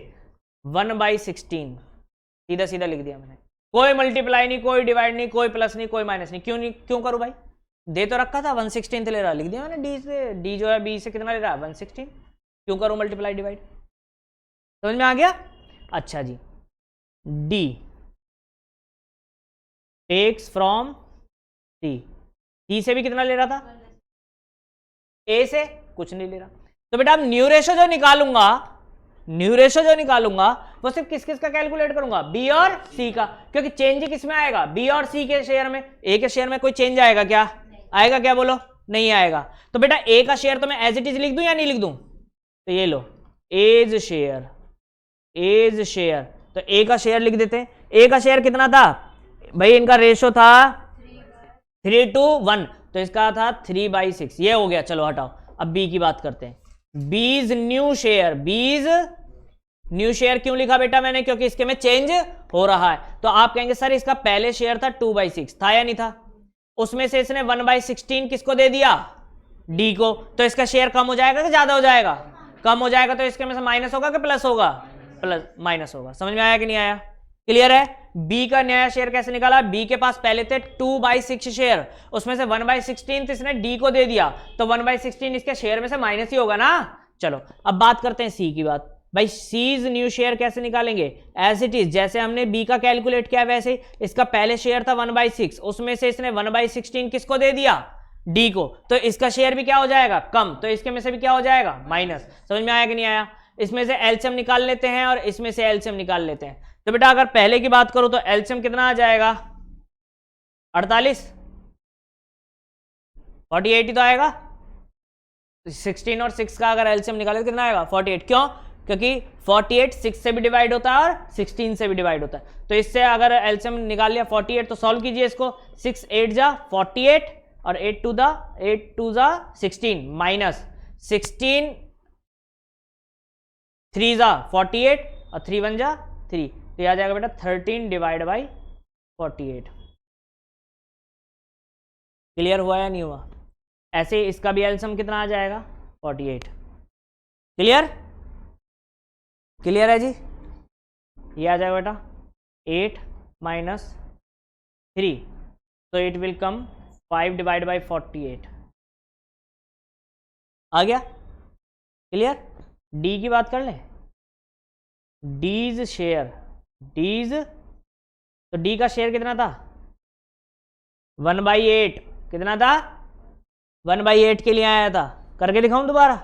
1/16 सीधा सीधा लिख दिया मैंने, कोई मल्टीप्लाई नहीं, कोई डिवाइड नहीं, कोई प्लस नहीं, कोई माइनस नहीं। क्यों करूं भाई? दे तो रखा था 1/16 ले रहा, लिख दिया मैंने डी से। डी जो है बी से कितना ले रहा है? 1/16। क्यों करूं मल्टीप्लाई डिवाइड? समझ में आ गया? अच्छा जी, डी टेक्स फ्रॉम सी, सी से भी कितना ले रहा था? ए से कुछ नहीं ले रहा। तो बेटा अब न्यू रेशो जो निकालूंगा, न्यू रेशो जो निकालूंगा वो सिर्फ किस किस का कैलकुलेट करूंगा? बी और सी का, क्योंकि चेंज ही किस में आएगा? बी और सी के शेयर में। ए के शेयर में कोई चेंज आएगा क्या? आएगा क्या? बोलो, नहीं आएगा। तो बेटा ए का शेयर तो मैं एज इट इज लिख दूं या नहीं लिख दूं? तो ये लो, एज शेयर, एज शेयर, तो ए का शेयर लिख देते हैं। ए का शेयर कितना था भाई? इनका रेशो था 3:1, तो इसका था 3/6। ये हो गया, चलो हटाओ। अब बी की बात करते हैं। बीज न्यू शेयर, बीज न्यू शेयर क्यों लिखा बेटा मैंने? क्योंकि इसके में चेंज हो रहा है। तो आप कहेंगे सर इसका पहले शेयर था 2/6, था या नहीं था? उसमें से इसने 1/16 किसको दे दिया? डी को। तो इसका शेयर कम हो जाएगा कि ज्यादा हो जाएगा? कम हो जाएगा। तो इसके में से माइनस होगा कि प्लस होगा? प्लस, माइनस होगा। समझ में आया कि नहीं आया? क्लियर है? बी का नया शेयर कैसे निकाला? बी के पास पहले थे 2/6 शेयर, उसमें से 1/16 इसने डी को दे दिया, तो 1/16 इसके शेयर में से माइनस ही होगा ना। चलो अब बात करते हैं सी की बात। भाई सीज न्यू शेयर कैसे निकालेंगे? एज इट इज, जैसे हमने बी का कैलकुलेट किया वैसे। इसका पहले शेयर था 1/6, उसमें से इसने 1/16 किसको दे दिया? डी को। तो इसका शेयर भी क्या हो जाएगा? कम। तो इसके में से भी क्या हो जाएगा? माइनस। समझ में आया कि नहीं आया? इसमें से एलसीएम निकाल लेते हैं और इसमें से एलसीएम निकाल लेते हैं। तो बेटा अगर पहले की बात करूं तो एलसीएम कितना आ जाएगा? 48, 48 ही तो आएगा। 16 और 6 का अगर एलसीएम निकाले तो कितना आएगा? 48। क्यों? क्योंकि 48 6 से भी डिवाइड होता है और 16 से भी डिवाइड होता है। तो इससे अगर एलसीएम निकाल लिया 48, तो सॉल्व कीजिए इसको। 6 8 जा 48 और 8 2 जा 16 माइनस 16 3 जा 48 और 3 1 जा 3, तो यह आ जाएगा बेटा 13/48। क्लियर हुआ या नहीं हुआ? ऐसे इसका भी एलसीएम कितना आ जाएगा? 48। क्लियर? क्लियर है जी? ये आ जाएगा बेटा 8 माइनस 3, तो इट विल कम 5/48। आ गया? क्लियर? डी की बात कर लें। डीज शेयर, डीज, तो डी का शेयर कितना था? 1/8। कितना था? 1/8 के लिए आया था। करके दिखाऊं दोबारा?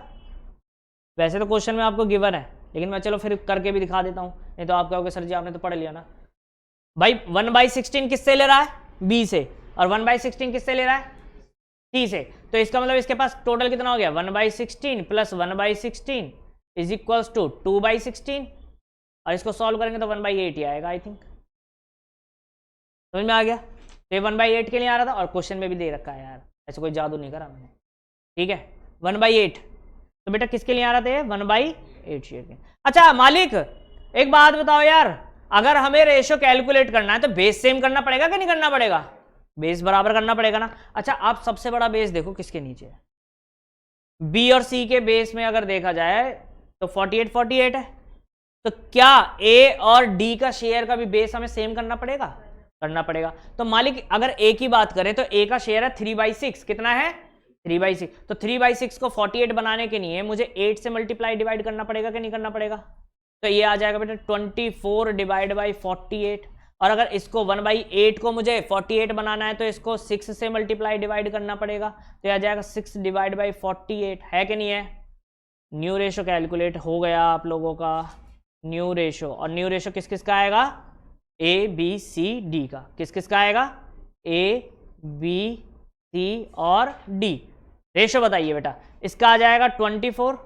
वैसे तो क्वेश्चन में आपको गिवन है, लेकिन मैं चलो फिर करके भी दिखा देता हूं, नहीं तो आप कहोगे सर जी आपने तो पढ़ लिया ना। भाई 1/16 किससे ले रहा है? बी से। और 1/16 किससे ले रहा है? सी से। तो इसका मतलब इसके पास टोटल कितना हो गया? 1/16 प्लस 1/16 इज इक्वल्स टू 2/16, और इसको सॉल्व करेंगे तो 1/8 ही आएगा आई थिंक। समझ में आ गया? तो ये 1/8 के लिए आ रहा था और क्वेश्चन में भी दे रखा है यार, ऐसे कोई जादू नहीं करा मैंने। ठीक है, 1/8। तो बेटा किसके लिए आ रहा था ये? 1/8 शेयर के। अच्छा मालिक एक बात बताओ यार, अगर हमें रेशो कैलकुलेट करना है तो बेस सेम करना पड़ेगा कि नहीं करना पड़ेगा? बेस बराबर करना पड़ेगा ना। अच्छा आप सबसे बड़ा बेस देखो किसके नीचे है? बी और सी के बेस में अगर देखा जाए तो 48 है। तो क्या ए और डी का शेयर का भी बेस हमें सेम करना पड़ेगा? करना पड़ेगा। तो मालिक अगर ए की बात करें तो ए का शेयर है 3/6। कितना है? 3/6। तो 3/6 को 48 बनाने के लिए मुझे 8 से मल्टीप्लाई डिवाइड करना पड़ेगा कि नहीं करना पड़ेगा? तो ये आ जाएगा बेटा 24/48। और अगर इसको 1/8 को मुझे 48 बनाना है तो इसको 6 से मल्टीप्लाई डिवाइड करना पड़ेगा, तो यह आ जाएगा 6/48 है कि नहीं है? न्यू रेशो कैलकुलेट हो गया आप लोगों का, न्यू रेशो। और न्यू रेशो किस किस का आएगा? ए बी सी डी का। किस किस का आएगा? ए बी सी और डी। रेशो बताइए बेटा। इसका आ जाएगा 24,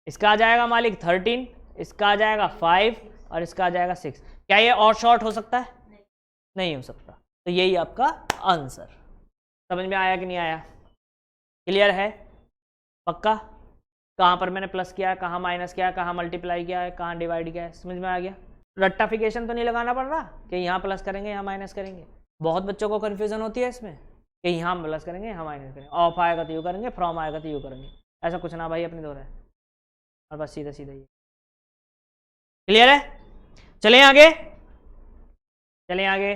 इसका आ जाएगा मालिक 13, इसका आ जाएगा 5 और इसका आ जाएगा 6। क्या ये और शॉर्ट हो सकता है? नहीं हो सकता। तो यही आपका आंसर। समझ में आया कि नहीं आया? क्लियर है? पक्का? कहाँ पर मैंने प्लस किया है, कहाँ माइनस किया है, कहाँ मल्टीप्लाई किया है, कहाँ डिवाइड किया है, समझ में आ गया। रट्टाफिकेशन तो नहीं लगाना पड़ रहा कि यहाँ प्लस करेंगे यहाँ माइनस करेंगे। बहुत बच्चों को कन्फ्यूजन होती है इसमें कि यहाँ प्लस करेंगे यहाँ माइनस करेंगे, ऑफ आएगा तो यू करेंगे, फ्रॉम आएगा तो यू करेंगे। ऐसा कुछ ना भाई, अपनी दौर है और बस सीधा सीधा ये। क्लियर है? चलें आगे, चलें आगे।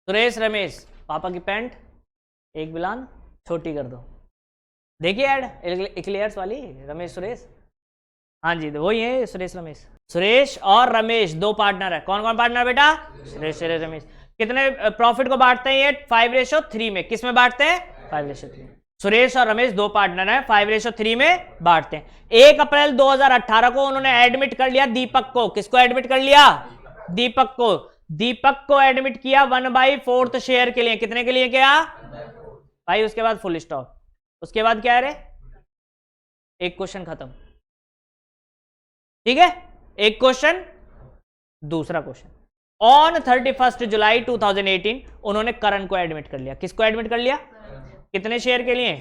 सुरेश रमेश, पापा की पैंट एक बिलान छोटी कर दो। देखिए ऐड इक्लियर्स वाली, रमेश सुरेश, हाँ जी वही है सुरेश रमेश। सुरेश और रमेश दो पार्टनर है। कौन कौन पार्टनर बेटा? सुरेश रमेश। कितने प्रॉफिट को बांटते हैं ये? 5:3 में। किस में बांटते हैं? 5:3। सुरेश और रमेश दो पार्टनर है, 5:3 में बांटते हैं। 1 अप्रैल 2018 को उन्होंने एडमिट कर लिया दीपक को। किसको एडमिट कर लिया? दीपक को। दीपक को एडमिट किया 1/4 शेयर के लिए। कितने के लिए क्या भाई? उसके बाद फुल स्टॉप। उसके बाद क्या है रे? एक क्वेश्चन खत्म। ठीक है, एक क्वेश्चन। दूसरा क्वेश्चन, ऑन 31 जुलाई 2018 उन्होंने करण को एडमिट कर लिया। किसको एडमिट कर लिया? कितने शेयर के लिए?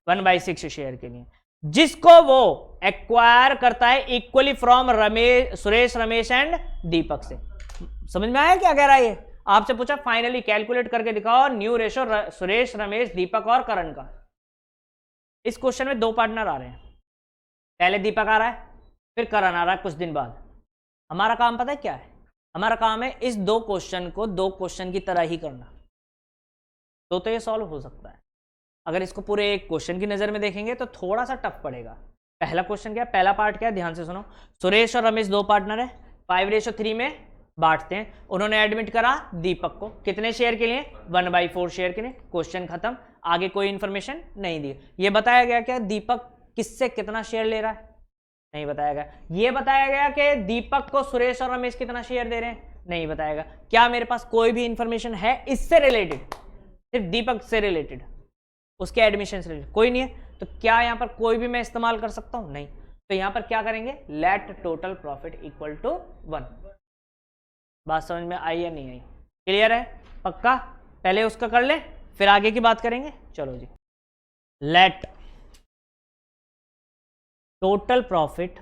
1/6 शेयर के लिए, जिसको वो एक्वायर करता है equally from Suresh Ramesh and Deepak से। समझ में आया क्या कह रहा है ये? आपसे पूछा फाइनली कैलकुलेट करके दिखाओ न्यू रेशो सुरेश रमेश दीपक और करण का। इस क्वेश्चन में दो पार्टनर आ रहे हैं, पहले दीपक आ रहा है फिर करण आ रहा है कुछ दिन बाद। हमारा काम पता है क्या है? हमारा काम है इस दो क्वेश्चन को दो क्वेश्चन की तरह ही करना। तो ये सॉल्व हो सकता है। अगर इसको पूरे एक क्वेश्चन की नजर में देखेंगे तो थोड़ा सा टफ पड़ेगा। पहला क्वेश्चन क्या है? पहला पार्ट क्या है? ध्यान से सुनो। सुरेश और रमेश दो पार्टनर है, 5:3 में बांटते हैं। उन्होंने एडमिट करा दीपक को। कितने शेयर के लिए? 1/4 शेयर के लिए। क्वेश्चन खत्म। आगे कोई इंफॉर्मेशन नहीं दी। ये बताया गया क्या दीपक किससे कितना शेयर ले रहा है? नहीं बताया गया। ये बताया गया कि दीपक को सुरेश और रमेश कितना शेयर दे रहे हैं? नहीं बताया गया। क्या मेरे पास कोई भी इंफॉर्मेशन है इससे रिलेटेड? सिर्फ दीपक से रिलेटेड, उसके एडमिशन से रिलेटेड कोई नहीं है। तो क्या यहां पर कोई भी मैं इस्तेमाल कर सकता हूं? नहीं। तो यहां पर क्या करेंगे? Let total profit equal to 1। बात समझ में आई या नहीं आई? क्लियर है? पक्का? पहले उसका कर ले फिर आगे की बात करेंगे। चलो जी, let total profit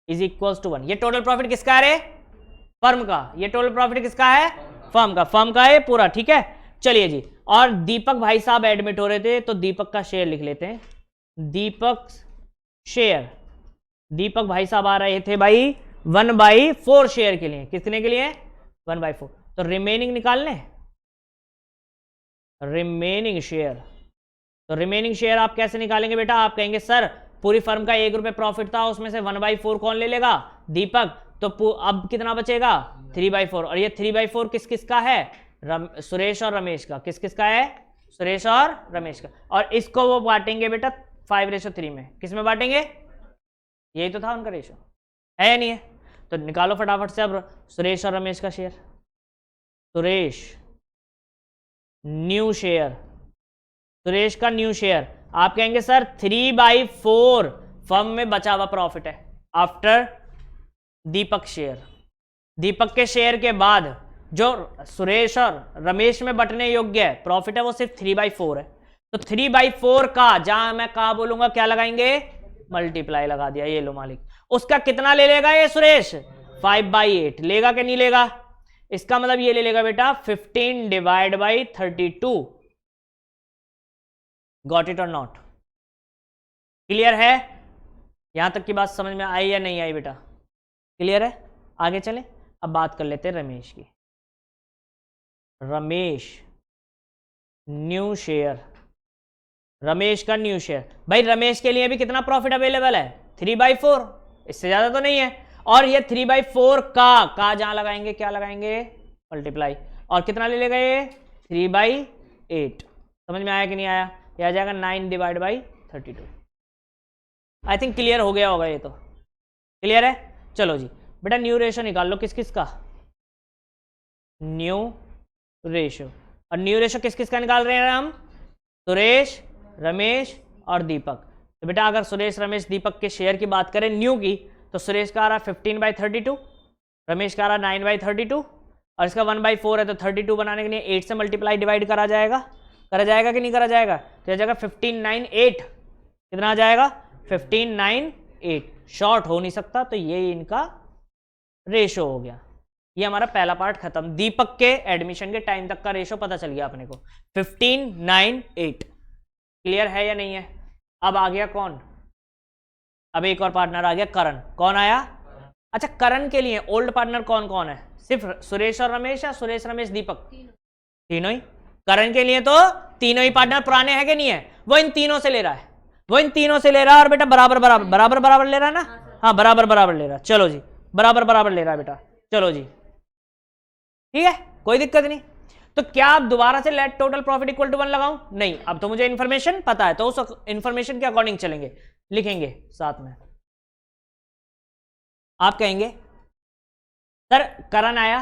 is equals to 1। ये टोटल प्रॉफिट किसका है? फर्म का। ये टोटल प्रॉफिट किसका है? फर्म का। फर्म का है पूरा। ठीक है, चलिए जी। और दीपक भाई साहब एडमिट हो रहे थे तो दीपक का शेयर लिख लेते हैं। दीपक शेयर, दीपक भाई साहब आ रहे थे भाई 1/4 शेयर के लिए। कितने के लिए? 1/4। तो रिमेनिंग निकाल लें, रिमेनिंग शेयर। तो रिमेनिंग शेयर आप कैसे निकालेंगे बेटा? आप कहेंगे सर पूरी फर्म का 1 रुपये प्रॉफिट था, उसमें से 1/4 कौन ले लेगा? दीपक। तो अब कितना बचेगा? 3/4। और ये 3/4 किस किस का है? सुरेश और रमेश का। किस किस का है? सुरेश और रमेश का। और इसको वो बांटेंगे बेटा 5:3 में। किस में बांटेंगे? यही तो था उनका रेशो, है या नहीं है? तो निकालो फटाफट से अब सुरेश और रमेश का share. Suresh new share, Suresh का न्यू शेयर। आप कहेंगे सर 3/4 फर्म में बचा हुआ प्रॉफिट है आफ्टर दीपक शेयर। दीपक के शेयर के बाद जो सुरेश और रमेश में बटने योग्य है प्रॉफिट है वो सिर्फ 3/4 है। तो 3/4 का जहां मैं कहा बोलूंगा क्या लगाएंगे? मल्टीप्लाई लगा दिया। ये लो मालिक। उसका कितना ले लेगा ये सुरेश? 5/8 लेगा कि नहीं लेगा? इसका मतलब ये ले लेगा बेटा 15/32। गॉट इट और नॉट? क्लियर है? यहां तक की बात समझ में आई या नहीं आई बेटा? क्लियर है? आगे चले। अब बात कर लेते हैं रमेश की। रमेश न्यू शेयर, रमेश का न्यू शेयर। भाई रमेश के लिए भी कितना प्रॉफिट अवेलेबल है? 3/4, इससे ज्यादा तो नहीं है। और ये 3/4 का जहां लगाएंगे क्या लगाएंगे? मल्टीप्लाई। और कितना ले लेगा ये? 3/8। समझ में आया कि नहीं आया? यह आ जाएगा 9/32। आई थिंक क्लियर हो गया होगा। ये तो क्लियर है। चलो जी बेटा न्यू रेशो निकाल लो। किस किस का? New ratio. और न्यू रेशो किस किस का निकाल रहे हैं हम? सुरेश, रमेश और दीपक। तो बेटा अगर सुरेश, रमेश, दीपक के शेयर की बात करें न्यू की, तो सुरेश का आ रहा 15/32, रमेश का आ रहा 9/32 और इसका 1/4 है, तो 32 बनाने के लिए 8 से मल्टीप्लाई डिवाइड करा जाएगा कि नहीं करा जाएगा? तो आ जाएगा 1598। कितना आ जाएगा? 1598। शॉर्ट हो नहीं सकता, तो ये इनका रेशो हो गया। ये हमारा पहला पार्ट खत्म। दीपक के एडमिशन के टाइम तक का रेशो पता चल गया अपने को, 1598। क्लियर है या नहीं है? अब आ गया कौन? अब एक और पार्टनर आ गया, करण। कौन आया? अच्छा, करण के लिए ओल्ड पार्टनर कौन कौन है? सिर्फ सुरेश और रमेश या सुरेश रमेश दीपक? तीनों ही। करण के लिए तो तीनों ही पार्टनर पुराने हैं कि नहीं है? वो इन तीनों से ले रहा है, और बेटा बराबर बराबर ले रहा है ना? हाँ, बराबर ले रहा है। चलो जी, बराबर ले रहा है बेटा। चलो जी, ठीक है, कोई दिक्कत नहीं। तो क्या आप दोबारा से let total profit equal to 1 लगाऊं? नहीं, अब तो मुझे इंफॉर्मेशन पता है, तो उस इंफॉर्मेशन के अकॉर्डिंग चलेंगे। लिखेंगे साथ में। आप कहेंगे सर करण आया,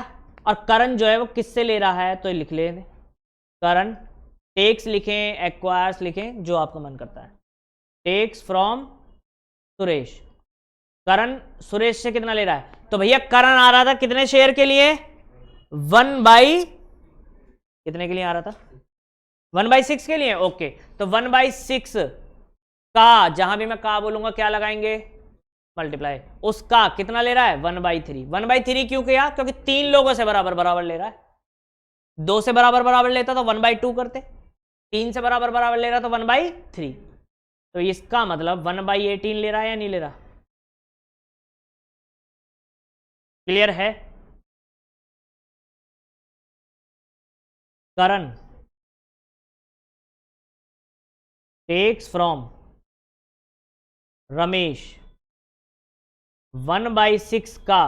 और करण जो है वो किससे ले रहा है, तो लिख ले करण टेक्स लिखें, एक्वायर्स लिखें, जो आपका मन करता है। Takes from Suresh. करण सुरेश से कितना ले रहा है? तो भैया करण आ रहा था कितने शेयर के लिए? 1/, कितने के लिए आ रहा था? 1/6 के लिए। ओके, तो 1/6 का, जहां भी मैं का बोलूंगा क्या लगाएंगे? मल्टीप्लाई। उसका कितना ले रहा है? 1/3। 1/3 क्यों किया? क्योंकि 3 लोगों से बराबर ले रहा है। 2 से बराबर लेता तो 1/2 करते, 3 से बराबर ले रहा तो 1/3। तो इसका मतलब 1/18 ले रहा है या नहीं ले रहा? क्लियर है? करण टेक्स फ्रॉम रमेश 1/6 का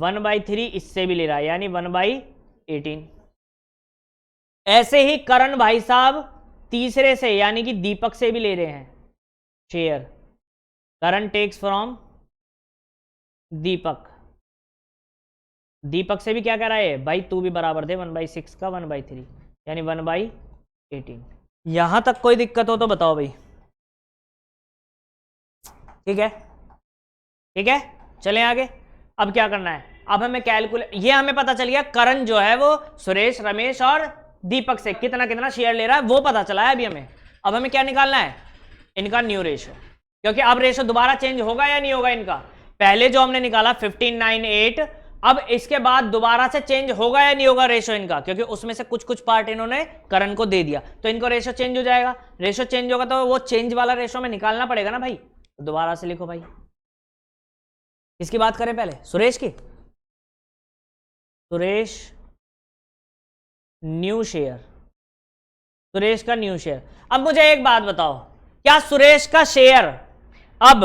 1/3 इससे भी ले रहा है, यानी 1/18। ऐसे ही करण भाई साहब तीसरे से यानी कि दीपक से भी ले रहे हैं शेयर। करण टेक्स फ्रॉम दीपक। दीपक से भी क्या कह रहा है? भाई तू भी बराबर दे 1/6 का 1/3, यानी 1/18। यहां तक कोई दिक्कत हो तो बताओ भाई। ठीक है, ठीक है, चलें आगे। अब क्या करना है? अब हमें कैलकुलेट, ये हमें पता चल गया करण जो है वो सुरेश, रमेश और दीपक से कितना कितना शेयर ले रहा है, वो पता चला है अभी हमें। अब हमें क्या निकालना है? इनका न्यू रेशो, क्योंकि अब रेशो दोबारा चेंज होगा या नहीं होगा इनका? पहले जो हमने निकाला 1598, अब इसके बाद दोबारा से चेंज होगा या नहीं होगा रेशो इनका? क्योंकि उसमें से कुछ पार्ट इन्होंने करण को दे दिया, तो इनको रेशो चेंज हो जाएगा। रेशो चेंज होगा तो वो चेंज वाला रेशो में निकालना पड़ेगा ना भाई। तो दोबारा से लिखो भाई। किसकी बात करें पहले? सुरेश की। सुरेश न्यू शेयर, सुरेश का न्यू शेयर। अब मुझे एक बात बताओ, क्या सुरेश का शेयर अब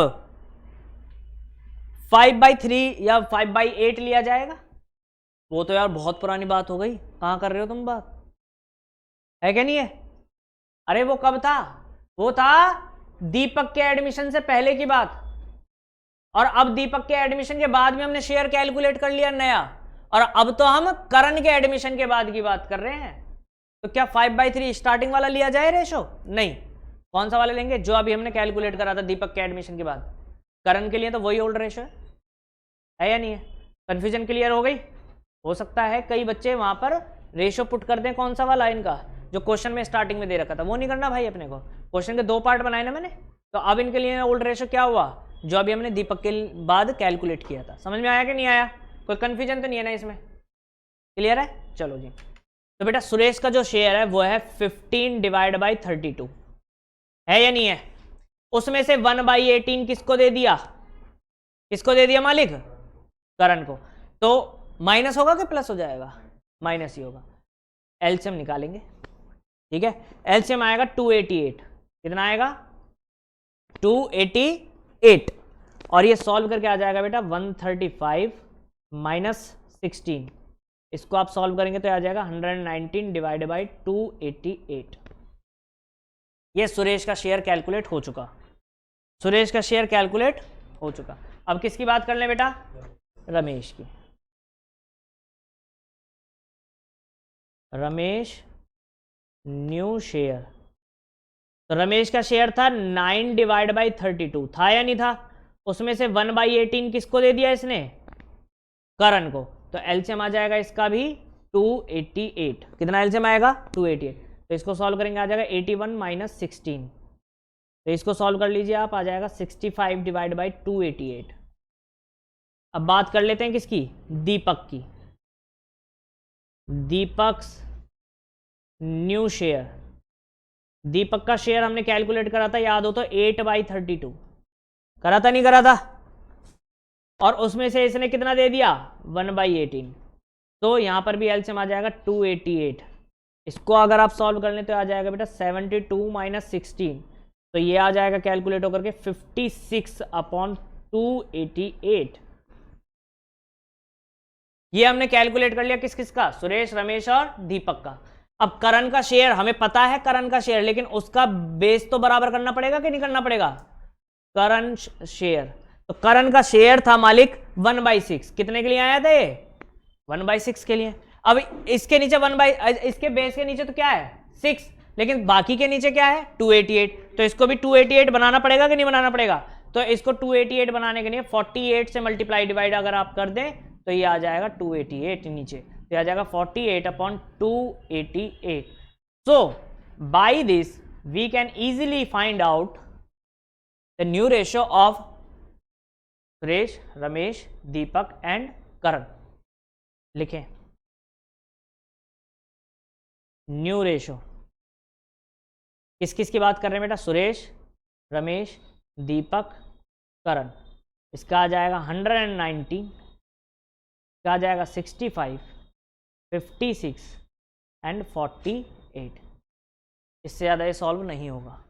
5/3 या 5/8 लिया जाएगा? वो तो यार बहुत पुरानी बात हो गई। कहां कर रहे हो तुम बात? है क्या नहीं है? अरे वो कब था? वो था दीपक के एडमिशन से पहले की बात, और अब दीपक के एडमिशन के बाद में हमने शेयर कैलकुलेट कर लिया नया, और अब तो हम करण के एडमिशन के बाद की बात कर रहे हैं। तो क्या 5/3 स्टार्टिंग वाला लिया जाए रेशो? नहीं। कौन सा वाला लेंगे? जो अभी हमने कैलकुलेट करा था दीपक के एडमिशन के बाद। करण के लिए तो वही ओल्ड रेशो है या नहीं है? कंफ्यूजन क्लियर हो गई? हो सकता है कई बच्चे वहां पर रेशो पुट कर दें, कौन सा वाला इनका जो क्वेश्चन में स्टार्टिंग में दे रखा था, वो नहीं करना भाई अपने को। क्वेश्चन के 2 पार्ट बनाए ना मैंने, तो अब इनके लिए ओल्ड रेशो क्या हुआ, जो अभी हमने दीपक के बाद कैलकुलेट किया था। समझ में आया कि नहीं आया? कोई कंफ्यूजन तो नहीं है ना इसमें? क्लियर है? चलो जी। तो बेटा सुरेश का जो शेयर है वो है 15/32, है या नहीं है? उसमें से 1/18 किसको दे दिया? किसको दे दिया मालिक? करण को। तो माइनस होगा कि प्लस हो जाएगा? माइनस ही होगा। एलसीएम निकालेंगे, ठीक है। एलसीएम आएगा 288। कितना आएगा? 288। और ये सॉल्व करके आ जाएगा बेटा 135 - 16। इसको आप सॉल्व करेंगे तो आ जाएगा 119/288। ये सुरेश का शेयर कैलकुलेट हो चुका। सुरेश का शेयर कैलकुलेट हो चुका। अब किसकी बात कर लें बेटा? रमेश की। Ramesh new share. तो रमेश का शेयर था 9/32, था या नहीं था? उसमें से 1/18 किसको दे दिया इसने? करण को। तो एलसीएम आ जाएगा इसका भी 288, कितना एलसीएम आएगा 288, तो इसको सॉल्व करेंगे आ जाएगा 81 माइनस 16, तो इसको सॉल्व कर लीजिए आप, आ जाएगा 65 डिवाइड बाई 288। अब बात कर लेते हैं किसकी, दीपक की। दीपक न्यू शेयर, दीपक का शेयर हमने कैलकुलेट करा था, याद हो तो 8/32 करा था, नहीं करा था, और उसमें से इसने कितना दे दिया 1/18, तो यहां पर भी एलसीएम आ जाएगा 288। इसको अगर आप सॉल्व कर लें तो आ जाएगा बेटा 72 माइनस 16, तो ये आ जाएगा कैलकुलेट होकर के 56/288। ये हमने कैलकुलेट कर लिया किस किस का, सुरेश, रमेश और दीपक का। अब करण का शेयर हमें पता है, करण का शेयर, लेकिन उसका बेस तो बराबर करना पड़ेगा कि नहीं करना पड़ेगा, करण शेयर। तो करण का शेयर था मालिक 1/6, कितने के लिए आया था ये 1/6 के लिए। अब इसके नीचे इसके बेस के नीचे तो क्या है 6, लेकिन बाकी के नीचे क्या है 288, तो इसको भी 288 बनाना पड़ेगा कि नहीं बनाना पड़ेगा। तो इसको 288 बनाने के लिए 48 से मल्टीप्लाई डिवाइड अगर आप कर दें तो ये आ जाएगा 288 नीचे, तो आ जाएगा 48/288। So by this we can easily find out the new ratio of Suresh, Ramesh, Deepak and Karan. लिखें न्यू रेशियो, किस किस की बात कर रहे हैं बेटा, सुरेश, रमेश, दीपक, करण। इसका आ जाएगा 190, इसका आ जाएगा 65, 56 एंड 48। इससे ज़्यादा ये सॉल्व नहीं होगा।